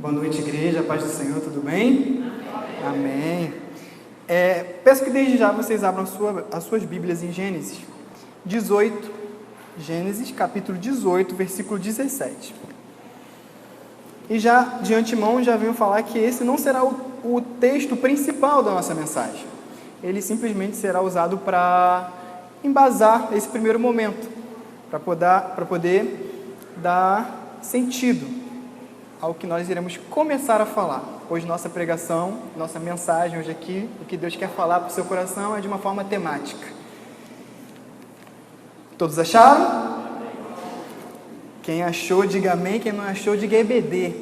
Boa noite, igreja, a paz do Senhor, tudo bem? Amém. Peço que desde já vocês abram as suas Bíblias em Gênesis 18, Gênesis capítulo 18, versículo 17. E já, de antemão, já venho falar que esse não será o texto principal da nossa mensagem. Ele simplesmente será usado para embasar esse primeiro momento, para poder dar sentido ao que nós iremos começar a falar. Hoje nossa pregação, nossa mensagem hoje aqui, o que Deus quer falar para o seu coração é de uma forma temática. Todos acharam? Quem achou, diga amém. Quem não achou, diga EBD.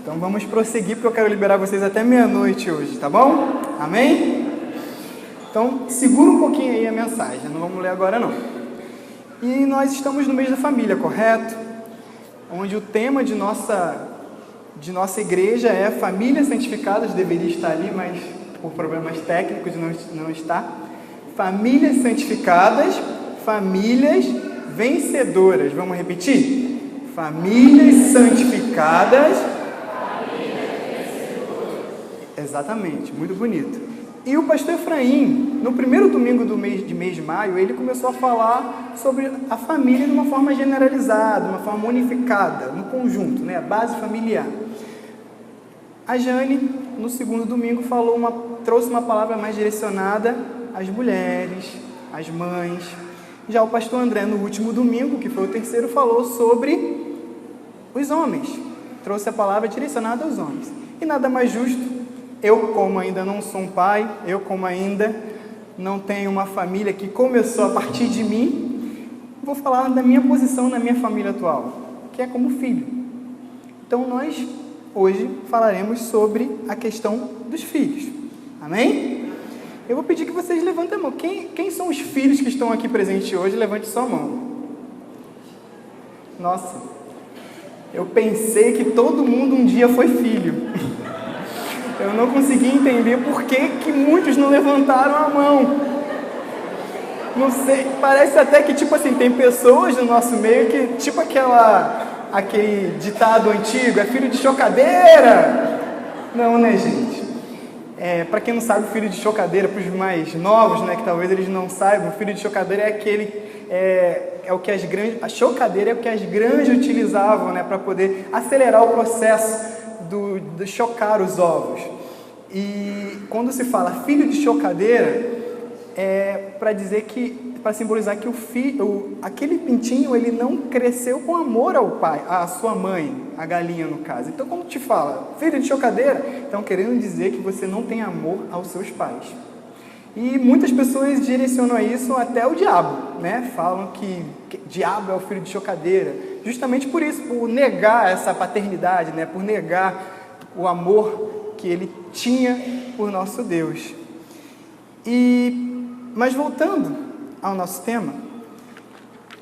Então vamos prosseguir, porque eu quero liberar vocês até meia-noite hoje, tá bom? Amém? Então segura um pouquinho aí a mensagem, não vamos ler agora não. E nós estamos no mês da família, correto? Onde o tema de nossa igreja é famílias santificadas, deveria estar ali, mas por problemas técnicos não está. Famílias santificadas, famílias vencedoras. Vamos repetir? Famílias santificadas. Exatamente, muito bonito. E o pastor Efraim, no primeiro domingo do mês de maio, ele começou a falar sobre a família de uma forma generalizada, de uma forma unificada, no conjunto, né? A base familiar. A Jane, no segundo domingo, trouxe uma palavra mais direcionada às mulheres, às mães. Já o pastor André, no último domingo, que foi o terceiro, falou sobre os homens. Trouxe a palavra direcionada aos homens. E nada mais justo, eu como ainda não sou um pai, eu como ainda não tenho uma família que começou a partir de mim, vou falar da minha posição na minha família atual, que é como filho. Então nós hoje falaremos sobre a questão dos filhos. Amém? Eu vou pedir que vocês levantem a mão. Quem são os filhos que estão aqui presentes hoje? Levante sua mão. Nossa, eu pensei que todo mundo um dia foi filho. Eu não consegui entender por que muitos não levantaram a mão. Não sei, parece até que, tem pessoas no nosso meio que, aquele ditado antigo, é filho de chocadeira. Não, né, gente? Para quem não sabe, filho de chocadeira, para os mais novos, né, que talvez eles não saibam, filho de chocadeira a chocadeira é o que as granjas utilizavam, né, para poder acelerar o processo de chocar os ovos. E quando se fala filho de chocadeira, para simbolizar que aquele pintinho, ele não cresceu com amor ao pai, à sua mãe, a galinha no caso. Então quando te fala filho de chocadeira, estão querendo dizer que você não tem amor aos seus pais. E muitas pessoas direcionam isso até o diabo, né? Falam que diabo é o filho de chocadeira, justamente por isso, por negar essa paternidade, né? Por negar o amor que ele tinha por nosso Deus. Mas voltando ao nosso tema,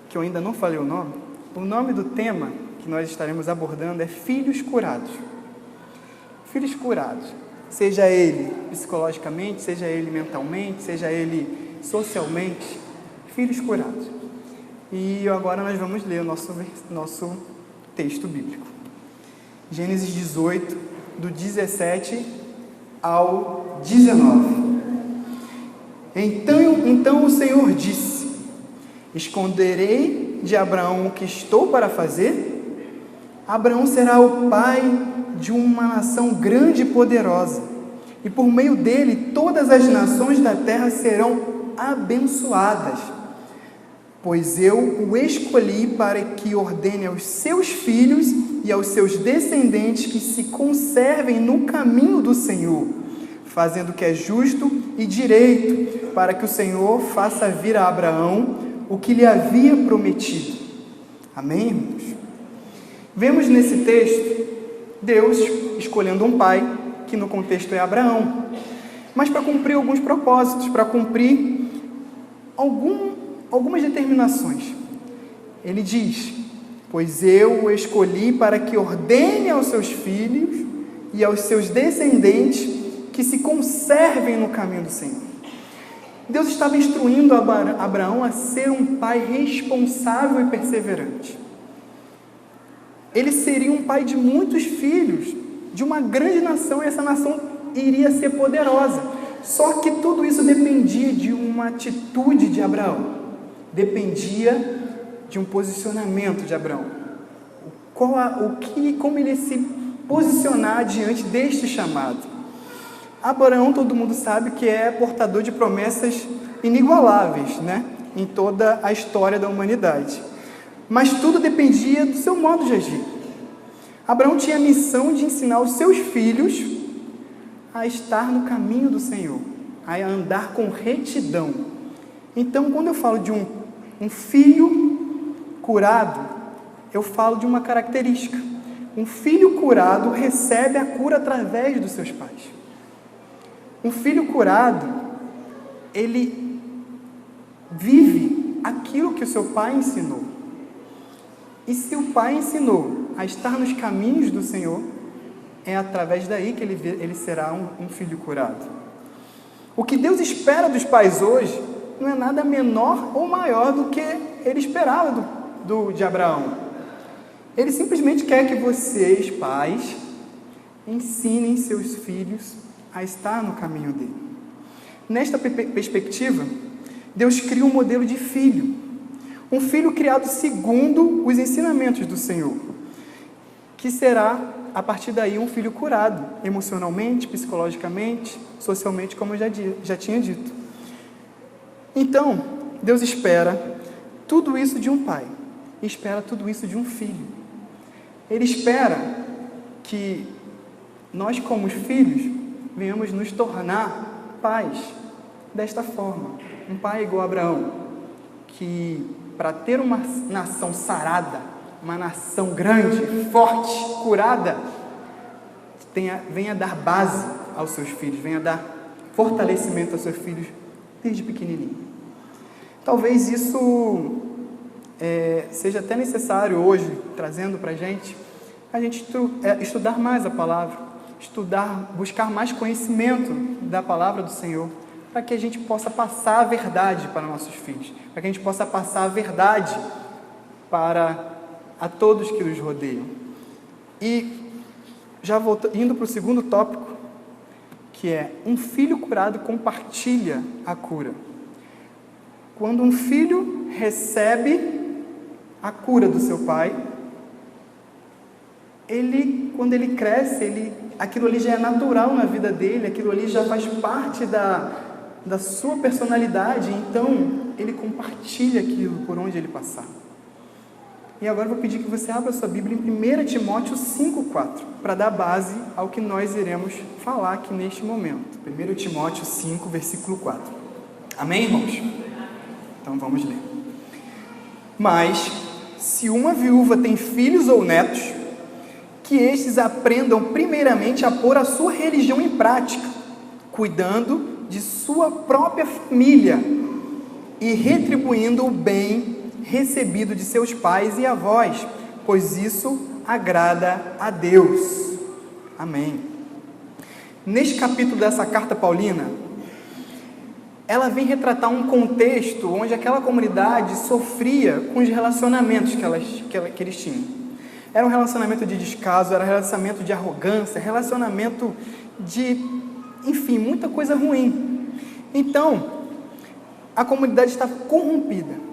que eu ainda não falei o nome do tema que nós estaremos abordando é filhos curados. Filhos curados. Seja ele psicologicamente, seja ele mentalmente, seja ele socialmente, filhos curados. E agora nós vamos ler o nosso texto bíblico. Gênesis 18, do 17 ao 19. Então o Senhor disse: esconderei de Abraão o que estou para fazer? Abraão será o pai de uma nação grande e poderosa, e por meio dele todas as nações da terra serão abençoadas, pois eu o escolhi para que ordene aos seus filhos e aos seus descendentes que se conservem no caminho do Senhor, fazendo o que é justo e direito, para que o Senhor faça vir a Abraão o que lhe havia prometido. Amém, irmãos? Vemos nesse texto Deus escolhendo um pai, que no contexto é Abraão, mas para cumprir alguns propósitos, para cumprir algumas determinações. Ele diz: pois eu o escolhi para que ordene aos seus filhos e aos seus descendentes que se conservem no caminho do Senhor. Deus estava instruindo Abraão a ser um pai responsável e perseverante. ele seria um pai de muitos filhos, de uma grande nação, e essa nação iria ser poderosa. Só que tudo isso dependia de uma atitude de Abraão, dependia de um posicionamento de Abraão. Como ele ia se posicionar diante deste chamado. Abraão, todo mundo sabe que é portador de promessas inigualáveis, né? Em toda a história da humanidade. Mas tudo dependia do seu modo de agir. Abraão tinha a missão de ensinar os seus filhos a estar no caminho do Senhor, a andar com retidão. Então, quando eu falo de um filho curado, eu falo de uma característica. Um filho curado recebe a cura através dos seus pais. Um filho curado, ele vive aquilo que o seu pai ensinou. E se o pai ensinou a estar nos caminhos do Senhor, é através daí que ele será um filho curado. O que Deus espera dos pais hoje não é nada menor ou maior do que ele esperava de Abraão. Ele simplesmente quer que vocês, pais, ensinem seus filhos a estar no caminho dele. Nesta perspectiva, Deus cria um modelo de filho. Um filho criado segundo os ensinamentos do Senhor, que será, a partir daí, um filho curado, emocionalmente, psicologicamente, socialmente, como eu já tinha dito. Então, Deus espera tudo isso de um pai, e espera tudo isso de um filho. Ele espera que nós, como filhos, venhamos nos tornar pais desta forma. Um pai igual a Abraão, que para ter uma nação sarada, uma nação grande, forte, curada, venha dar base aos seus filhos, venha dar fortalecimento aos seus filhos desde pequenininho. Talvez isso seja até necessário hoje, trazendo para a gente estudar mais a palavra, buscar mais conhecimento da palavra do Senhor, para que a gente possa passar a verdade para nossos filhos, para que a gente possa passar a verdade a todos que nos rodeiam. E já indo para o segundo tópico, que é: um filho curado compartilha a cura. Quando um filho recebe a cura do seu pai, quando ele cresce, aquilo ali já é natural na vida dele, aquilo ali já faz parte da sua personalidade, então ele compartilha aquilo por onde ele passar. E agora eu vou pedir que você abra a sua Bíblia em 1 Timóteo 5,4, para dar base ao que nós iremos falar aqui neste momento. 1 Timóteo 5, versículo 4. Amém, irmãos? Então vamos ler. Mas, se uma viúva tem filhos ou netos, que estes aprendam primeiramente a pôr a sua religião em prática, cuidando de sua própria família e retribuindo o bem recebido de seus pais e avós, pois isso agrada a Deus. Amém. Neste capítulo dessa carta paulina, ela vem retratar um contexto onde aquela comunidade sofria com os relacionamentos que eles tinham. Era um relacionamento de descaso, era um relacionamento de arrogância, relacionamento de, enfim, muita coisa ruim. Então, a comunidade está corrompida.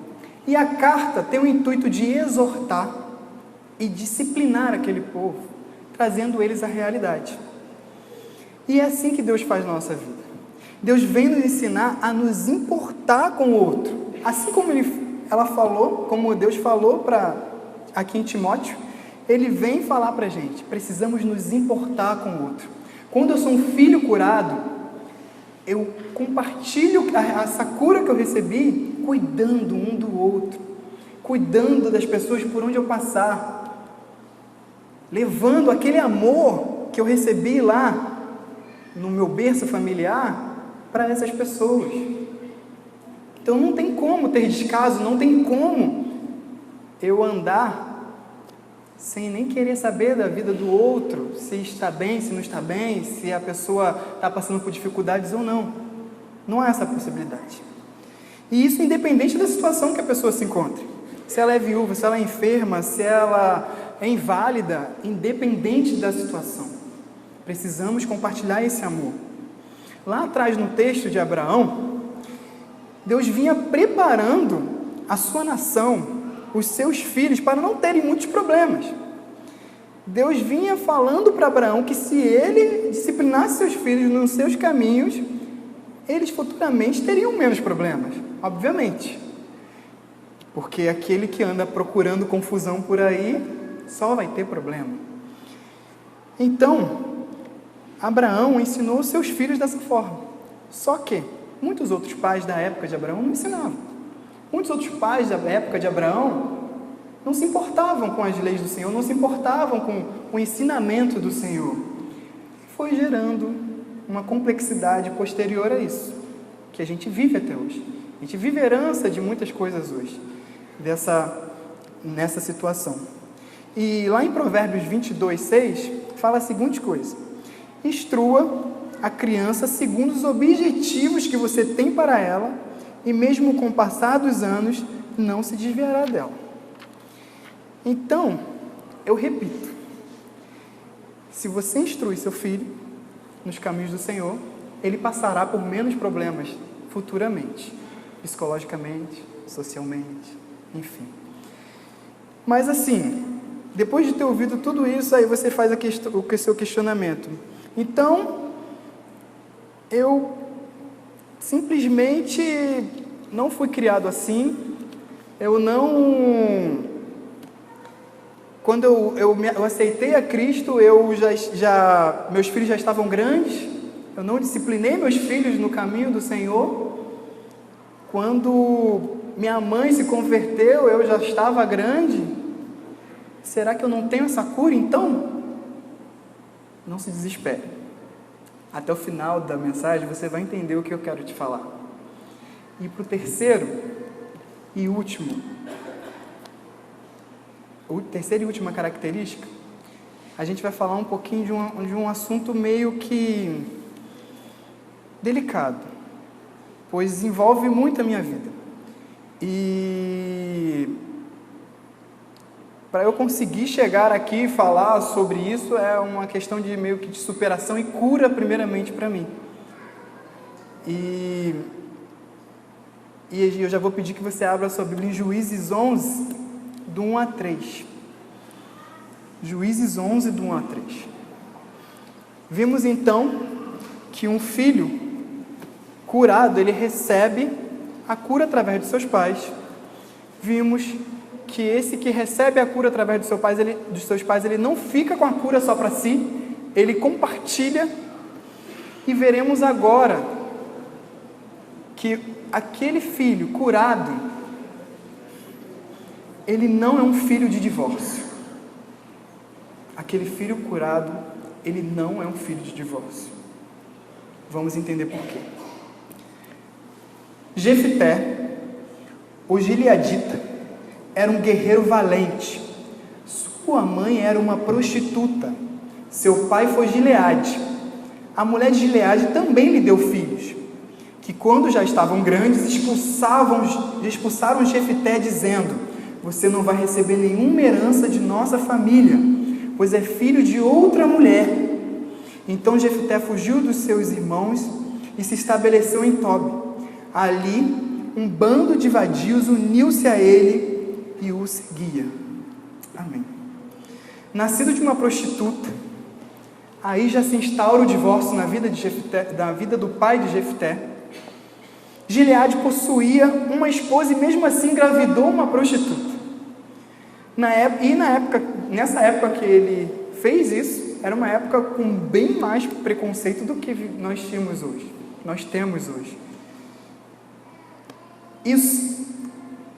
E a carta tem o intuito de exortar e disciplinar aquele povo, trazendo eles à realidade. E é assim que Deus faz na nossa vida. Deus vem nos ensinar a nos importar com o outro. Assim como como Deus falou aqui em Timóteo, Ele vem falar para a gente: precisamos nos importar com o outro. Quando eu sou um filho curado, eu compartilho essa cura que eu recebi, cuidando um do outro, cuidando das pessoas por onde eu passar, levando aquele amor que eu recebi lá no meu berço familiar para essas pessoas. Então não tem como ter descaso, não tem como eu andar sem nem querer saber da vida do outro, se está bem, se não está bem, se a pessoa está passando por dificuldades ou não. Não há essa possibilidade. E isso independente da situação que a pessoa se encontre. Se ela é viúva, se ela é enferma, se ela é inválida, independente da situação. Precisamos compartilhar esse amor. Lá atrás, no texto de Abraão, Deus vinha preparando a sua nação, os seus filhos, para não terem muitos problemas. Deus vinha falando para Abraão que se ele disciplinasse seus filhos nos seus caminhos, eles futuramente teriam menos problemas, obviamente. Porque aquele que anda procurando confusão por aí, só vai ter problema. Então, Abraão ensinou seus filhos dessa forma. Só que muitos outros pais da época de Abraão não ensinavam. Muitos outros pais da época de Abraão não se importavam com as leis do Senhor, não se importavam com o ensinamento do Senhor. Foi gerando uma complexidade posterior a isso, que a gente vive até hoje. A gente vive herança de muitas coisas hoje, nessa situação. E lá em Provérbios 22:6, fala a seguinte coisa: instrua a criança segundo os objetivos que você tem para ela, e mesmo com o passar dos anos, não se desviará dela. Então, eu repito, se você instrui seu filho nos caminhos do Senhor, ele passará por menos problemas futuramente, psicologicamente, socialmente, enfim. Mas assim, depois de ter ouvido tudo isso, aí você faz o seu questionamento. Então, eu simplesmente não fui criado assim, quando eu aceitei a Cristo, meus filhos já estavam grandes, eu não disciplinei meus filhos no caminho do Senhor. Quando minha mãe se converteu, eu já estava grande. Será que eu não tenho essa cura então? Não se desespere. Até o final da mensagem você vai entender o que eu quero te falar. E para o terceiro e último, terceira e última característica, a gente vai falar um pouquinho de um assunto meio que delicado, pois envolve muito a minha vida. E para eu conseguir chegar aqui e falar sobre isso, é uma questão de meio que de superação e cura primeiramente para mim. E eu já vou pedir que você abra a sua Bíblia em Juízes 11, do 1 a 3. Juízes 11, do 1 a 3. Vimos então que um filho curado, ele recebe a cura através de seus pais. Vimos que esse que recebe a cura através dos seus pais, ele não fica com a cura só para si, ele compartilha. E veremos agora que aquele filho curado, ele não é um filho de divórcio. Aquele filho curado, ele não é um filho de divórcio. Vamos entender por quê. Jefté, o gileadita, era um guerreiro valente. Sua mãe era uma prostituta. Seu pai foi Gileade. A mulher de Gileade também lhe deu filhos, que quando já estavam grandes, expulsaram Jefté, dizendo: você não vai receber nenhuma herança de nossa família, pois é filho de outra mulher. Então Jefté fugiu dos seus irmãos e se estabeleceu em Tobi. Ali, um bando de vadios uniu-se a ele e o seguia. Amém. Nascido de uma prostituta, aí já se instaura o divórcio na vida do pai de Jefté. Gileade possuía uma esposa e mesmo assim engravidou uma prostituta. Nessa época que ele fez isso, era uma época com bem mais preconceito do que nós temos hoje.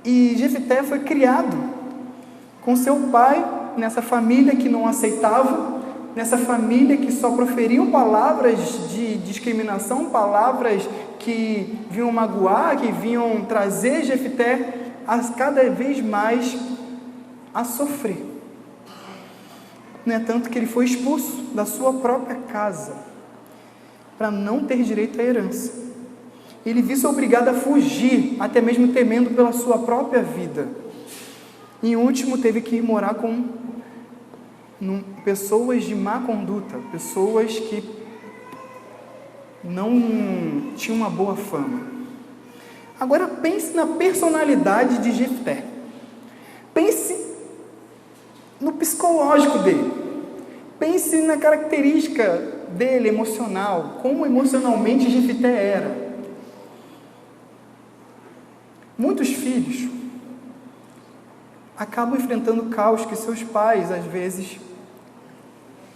E Jefté foi criado com seu pai nessa família que não aceitava, nessa família que só proferiam palavras de discriminação, palavras que vinham magoar, que vinham trazer Jefté a cada vez mais a sofrer. Não é tanto que ele foi expulso da sua própria casa para não ter direito à herança. Ele viu-se obrigado a fugir, até mesmo temendo pela sua própria vida. Em último, teve que ir morar com pessoas de má conduta, pessoas que não tinham uma boa fama. Agora pense na personalidade de Jefté. Pense no psicológico dele. Pense na característica dele emocional, como emocionalmente Jefté era. Muitos filhos acabam enfrentando caos que seus pais, às vezes,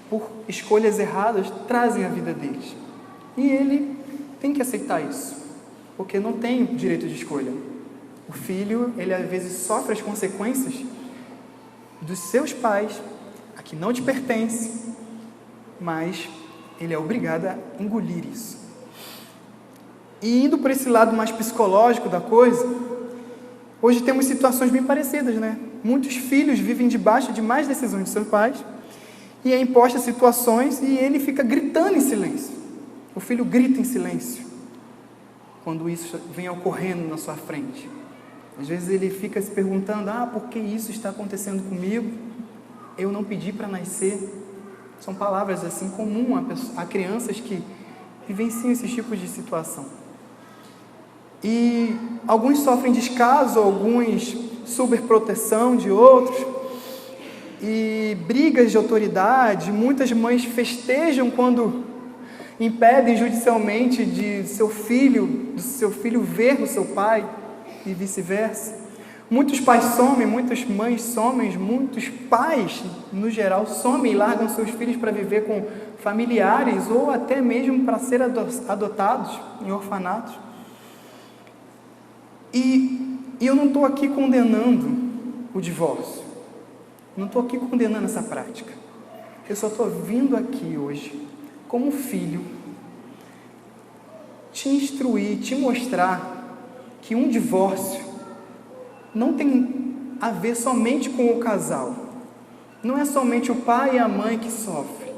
por escolhas erradas, trazem à vida deles. E ele tem que aceitar isso, porque não tem direito de escolha. O filho, ele às vezes sofre as consequências dos seus pais, a que não te pertence, mas ele é obrigado a engolir isso. E indo por esse lado mais psicológico da coisa, hoje temos situações bem parecidas, né? Muitos filhos vivem debaixo de más decisões de seus pais, e é imposta situações e ele fica gritando em silêncio. O filho grita em silêncio quando isso vem ocorrendo na sua frente. Às vezes ele fica se perguntando: por que isso está acontecendo comigo? Eu não pedi para nascer. São palavras assim comuns a crianças que vivenciam esses tipos de situação. E alguns sofrem descaso, alguns superproteção de outros, e brigas de autoridade. Muitas mães festejam quando impedem judicialmente do seu filho ver o seu pai, e vice-versa. Muitos pais somem, muitas mães somem, muitos pais, no geral, somem e largam seus filhos para viver com familiares, ou até mesmo para ser adotados em orfanatos. E eu não estou aqui condenando o divórcio, não estou aqui condenando essa prática. Eu só estou vindo aqui hoje, como filho, te instruir, te mostrar que um divórcio não tem a ver somente com o casal. Não é somente o pai e a mãe que sofrem.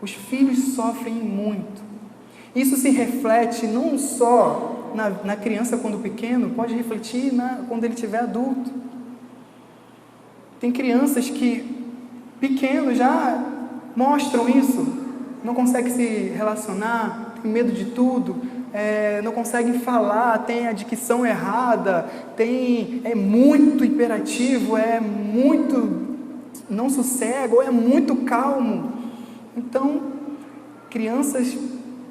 Os filhos sofrem muito. Isso se reflete não só na criança quando pequeno, pode refletir quando ele estiver adulto. Tem crianças que, pequenos, já mostram isso. Não conseguem se relacionar, tem medo de tudo, não conseguem falar, tem a dicção errada, é muito hiperativo, é muito não sossega, ou é muito calmo. Então, crianças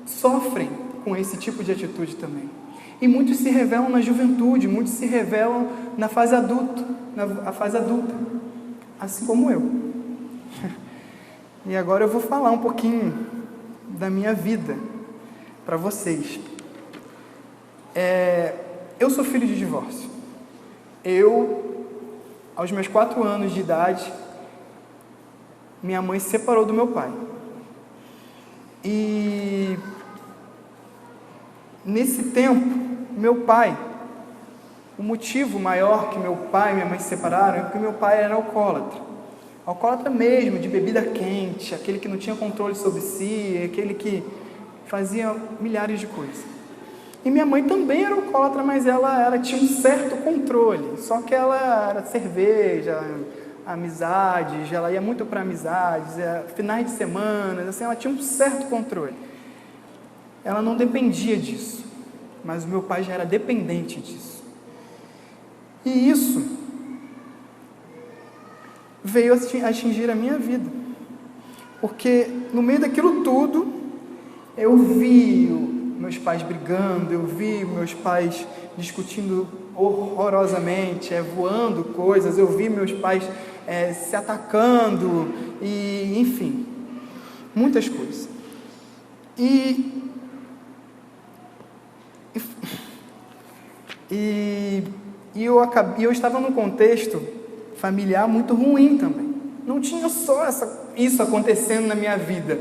sofrem com esse tipo de atitude também. E muitos se revelam na juventude, muitos se revelam na fase adulta, assim como eu. E agora eu vou falar um pouquinho da minha vida para vocês. Eu sou filho de divórcio. Aos meus 4 anos de idade, minha mãe se separou do meu pai. E nesse tempo, meu pai, o motivo maior que meu pai e minha mãe se separaram é porque meu pai era alcoólatra. Alcoólatra mesmo, de bebida quente, aquele que não tinha controle sobre si, aquele que fazia milhares de coisas. E minha mãe também era alcoólatra, mas ela tinha um certo controle, só que ela era cerveja, amizades, ela ia muito para amizades, finais de semana, assim, ela tinha um certo controle. Ela não dependia disso, mas o meu pai já era dependente disso. E isso veio atingir a minha vida, porque no meio daquilo tudo, eu vi meus pais brigando, eu vi meus pais discutindo horrorosamente, voando coisas, eu vi meus pais se atacando, e enfim, muitas coisas. E eu estava num contexto familiar muito ruim também. Não tinha só isso acontecendo na minha vida.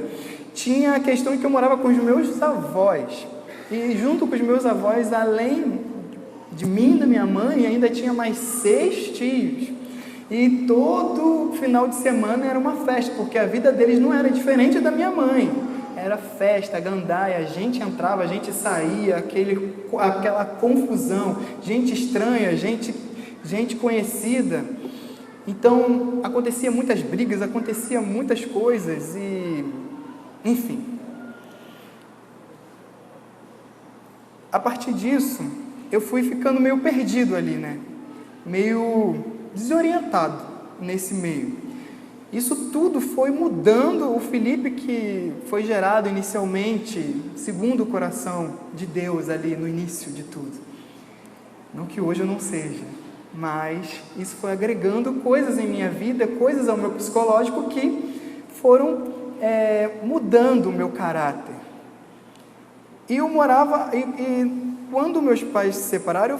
Tinha a questão de que eu morava com os meus avós. E junto com os meus avós, além de mim e da minha mãe, ainda tinha mais 6 tios. E todo final de semana era uma festa, porque a vida deles não era diferente da minha mãe. Era festa, gandaia, a gente entrava, a gente saía, aquela confusão, gente estranha, gente conhecida. Então, acontecia muitas brigas, acontecia muitas coisas e, enfim. A partir disso, eu fui ficando meio perdido ali, né? Meio desorientado nesse meio. Isso tudo foi mudando o Felipe que foi gerado inicialmente, segundo o coração de Deus ali no início de tudo. Não que hoje eu não seja, mas isso foi agregando coisas em minha vida, coisas ao meu psicológico que foram mudando o meu caráter. E eu morava, quando meus pais se separaram,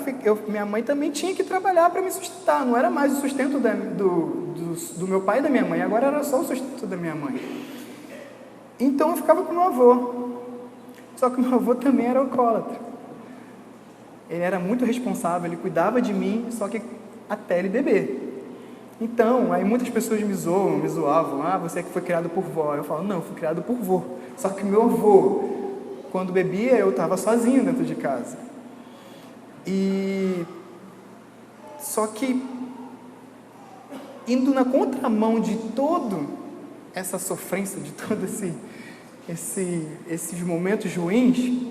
minha mãe também tinha que trabalhar para me sustentar. Não era mais o sustento do meu pai e da minha mãe, agora era só o sustento da minha mãe. Então eu ficava com meu avô. Só que meu avô também era alcoólatra. Ele era muito responsável, ele cuidava de mim, só que até ele beber. Então, aí muitas pessoas me zoavam. Ah, você é que foi criado por vó. Eu falo, não, eu fui criado por vô. Só que meu avô, quando bebia, eu estava sozinho dentro de casa. Só que, indo na contramão de toda essa sofrência, de todos esses momentos ruins,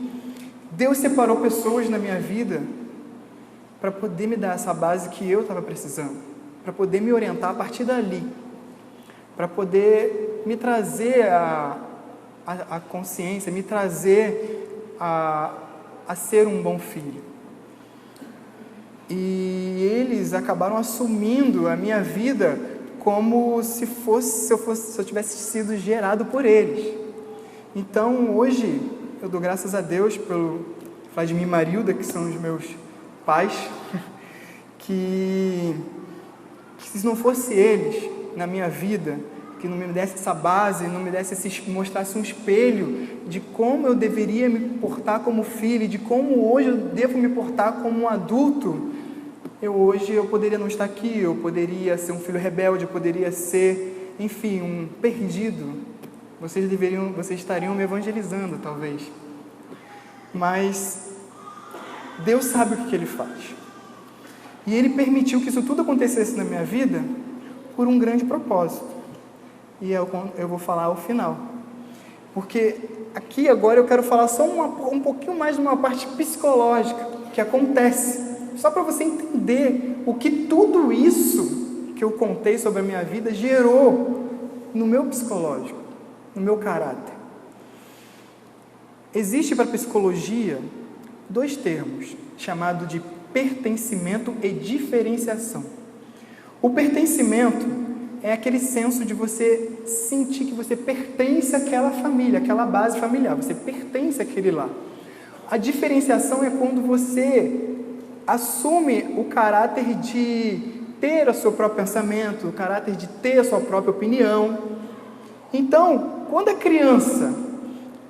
Deus separou pessoas na minha vida para poder me dar essa base que eu estava precisando, para poder me orientar a partir dali, para poder me trazer a consciência, me trazer a ser um bom filho. E eles acabaram assumindo a minha vida como se eu tivesse sido gerado por eles. Então, hoje, eu dou graças a Deus pelo Vladimir e Marilda, que são os meus pais, que se não fosse eles na minha vida, que não me desse essa base, não me mostrasse um espelho de como eu deveria me portar como filho, de como hoje eu devo me portar como um adulto, hoje eu poderia não estar aqui, eu poderia ser um filho rebelde, eu poderia ser, enfim, um perdido. Vocês estariam me evangelizando, talvez. Mas Deus sabe o que Ele faz. E Ele permitiu que isso tudo acontecesse na minha vida por um grande propósito. E eu vou falar ao final. Porque aqui agora eu quero falar só um pouquinho mais de uma parte psicológica que acontece. Só para você entender o que tudo isso que eu contei sobre a minha vida gerou no meu psicológico, no meu caráter. Existe para a psicologia 2 termos, chamados de pertencimento e diferenciação. O pertencimento é aquele senso de você sentir que você pertence àquela família, àquela base familiar, você pertence àquele lá. A diferenciação é quando você assume o caráter de ter o seu próprio pensamento, o caráter de ter a sua própria opinião. Então, quando a criança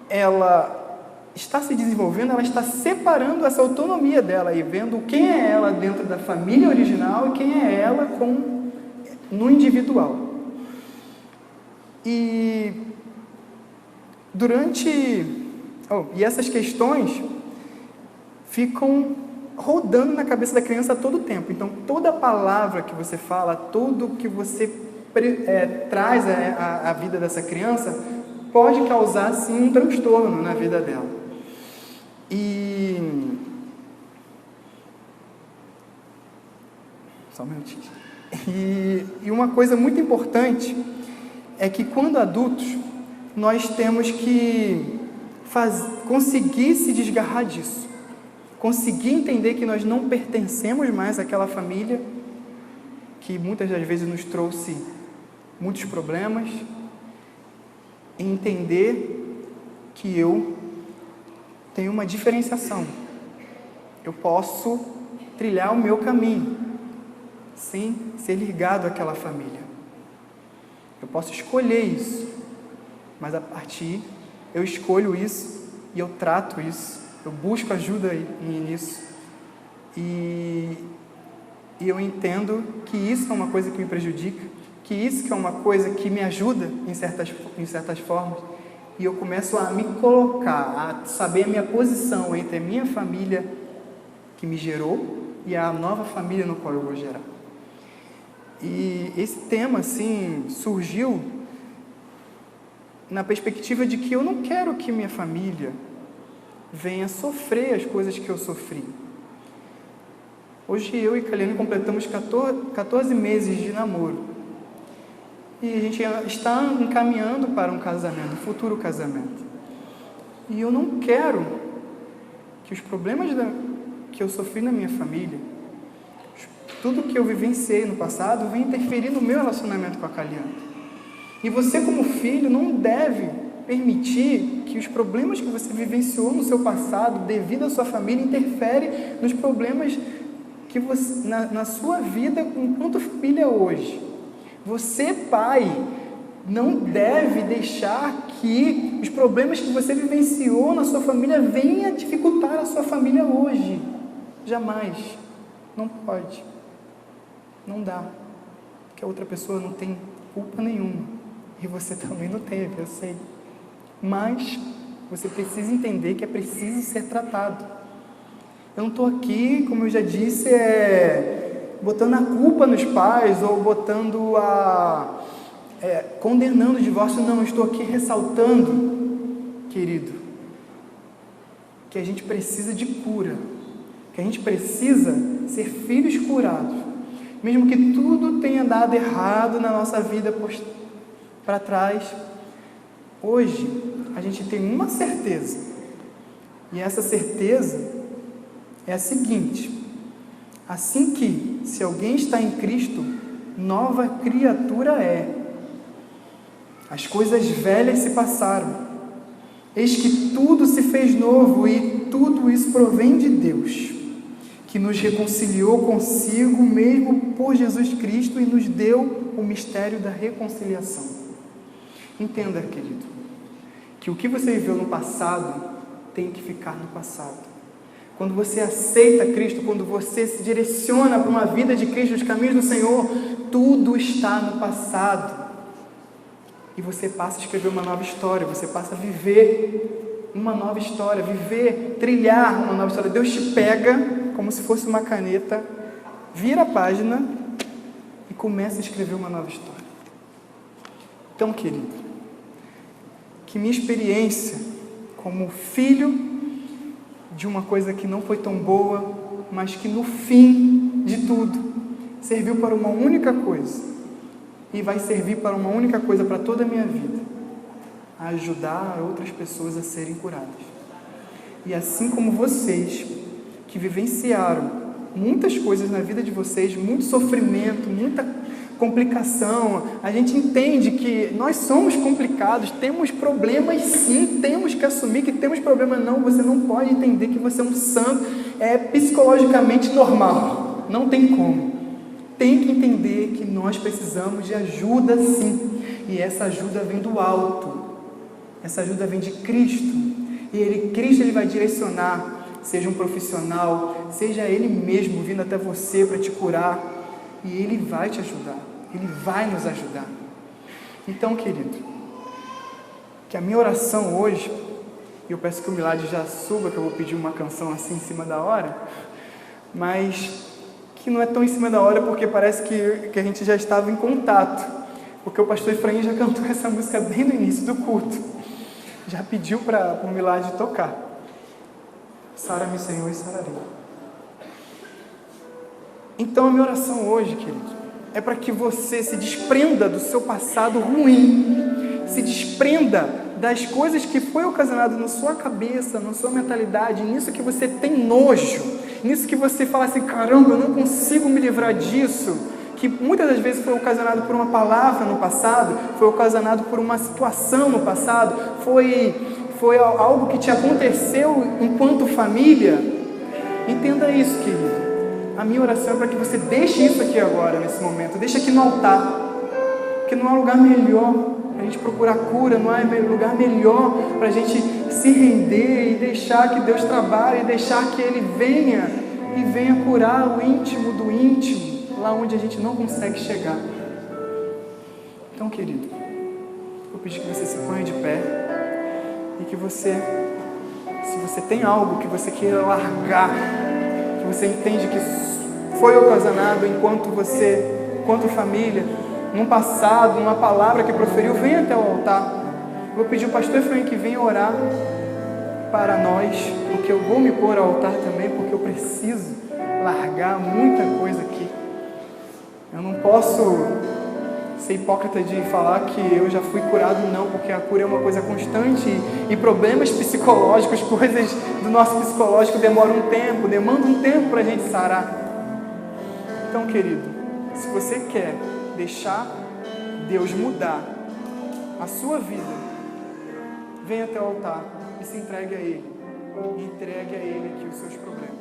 ela está se desenvolvendo, ela está separando essa autonomia dela e vendo quem é ela dentro da família original e quem é ela no individual. E e essas questões ficam rodando na cabeça da criança a todo tempo. Então, toda palavra que você fala, tudo que você traz à vida dessa criança, pode causar, sim, um transtorno na vida dela. Só um minutinho. E uma coisa muito importante é que, quando adultos, nós temos que conseguir se desgarrar disso. Conseguir entender que nós não pertencemos mais àquela família que muitas das vezes nos trouxe muitos problemas, e entender que eu tenho uma diferenciação. Eu posso trilhar o meu caminho sem ser ligado àquela família. Eu posso escolher isso, mas a partir eu escolho isso e eu trato isso. Eu busco ajuda nisso e eu entendo que isso é uma coisa que me prejudica, que isso que é uma coisa que me ajuda em certas formas, e eu começo a me colocar, a saber a minha posição entre a minha família que me gerou e a nova família no qual eu vou gerar. E esse tema, assim, surgiu na perspectiva de que eu não quero que minha família venha sofrer as coisas que eu sofri. Hoje eu e Kaliane completamos 14 meses de namoro. E a gente está encaminhando para um casamento, um futuro casamento. E eu não quero que os problemas que eu sofri na minha família, tudo que eu vivenciei no passado, venha interferir no meu relacionamento com a Kaliane. E você, como filho, não deve permitir que os problemas que você vivenciou no seu passado, devido à sua família, interferem nos problemas que você, na sua vida enquanto família hoje. Você, pai, não deve deixar que os problemas que você vivenciou na sua família venham dificultar a sua família hoje. Jamais. Não pode. Não dá. Porque a outra pessoa não tem culpa nenhuma. E você também não teve, eu sei. Mas você precisa entender que é preciso ser tratado. Eu não estou aqui, como eu já disse, botando a culpa nos pais ou condenando o divórcio. Não, eu estou aqui ressaltando, querido, que a gente precisa de cura, que a gente precisa ser filhos curados. Mesmo que tudo tenha dado errado na nossa vida para trás, hoje a gente tem uma certeza, e essa certeza é a seguinte: assim que, se alguém está em Cristo, nova criatura é. As coisas velhas se passaram, eis que tudo se fez novo, e tudo isso provém de Deus, que nos reconciliou consigo mesmo por Jesus Cristo e nos deu o mistério da reconciliação. Entenda, querido, que o que você viveu no passado tem que ficar no passado. Quando você aceita Cristo, quando você se direciona para uma vida de Cristo, os caminhos do Senhor, tudo está no passado. E você passa a escrever uma nova história, você passa a viver uma nova história, trilhar uma nova história. Deus te pega como se fosse uma caneta, vira a página e começa a escrever uma nova história. Então, querido, que minha experiência como filho de uma coisa que não foi tão boa, mas que no fim de tudo serviu para uma única coisa, e vai servir para uma única coisa para toda a minha vida: a ajudar outras pessoas a serem curadas. E assim como vocês, que vivenciaram muitas coisas na vida de vocês, muito sofrimento, muita complicação, a gente entende que nós somos complicados, temos problemas sim, temos que assumir que temos problemas. Não, você não pode entender que você é um santo, psicologicamente normal, não tem como. Tem que entender que nós precisamos de ajuda sim, e essa ajuda vem do alto, essa ajuda vem de Cristo, e Cristo ele vai direcionar, seja um profissional, seja Ele mesmo vindo até você para te curar, e Ele vai te ajudar, Ele vai nos ajudar. Então, querido, que a minha oração hoje, e eu peço que o Milad já suba, que eu vou pedir uma canção assim em cima da hora, mas que não é tão em cima da hora, porque parece que a gente já estava em contato, porque o pastor Efraim já cantou essa música bem no início do culto, já pediu para o Milad tocar. Sara-me, Senhor, e sararei. Então a minha oração hoje, querido, é para que você se desprenda do seu passado ruim, se desprenda das coisas que foi ocasionado na sua cabeça, na sua mentalidade, nisso que você tem nojo, nisso que você fala assim: caramba, eu não consigo me livrar disso, que muitas das vezes foi ocasionado por uma palavra no passado, foi ocasionado por uma situação no passado, foi algo que te aconteceu enquanto família. Entenda isso, querido. A minha oração é para que você deixe isso aqui agora, nesse momento. Deixe aqui no altar, porque não há lugar melhor para a gente procurar cura, não há lugar melhor para a gente se render e deixar que Deus trabalhe, e deixar que Ele venha curar o íntimo do íntimo, lá onde a gente não consegue chegar. Então, querido, eu pedi que você se ponha de pé, e que você, se você tem algo que você queira largar, que você entende que foi ocasionado enquanto você enquanto família, num passado, numa palavra que proferiu, venha até o altar. Vou pedir ao pastor Efraim que venha orar para nós, porque eu vou me pôr ao altar também, porque eu preciso largar muita coisa aqui. Eu não posso ser hipócrita de falar que eu já fui curado, não, porque a cura é uma coisa constante e problemas psicológicos, coisas do nosso psicológico demoram um tempo, demandam um tempo para a gente sarar. Então, querido, se você quer deixar Deus mudar a sua vida, venha até o altar e se entregue a Ele. E entregue a Ele aqui os seus problemas.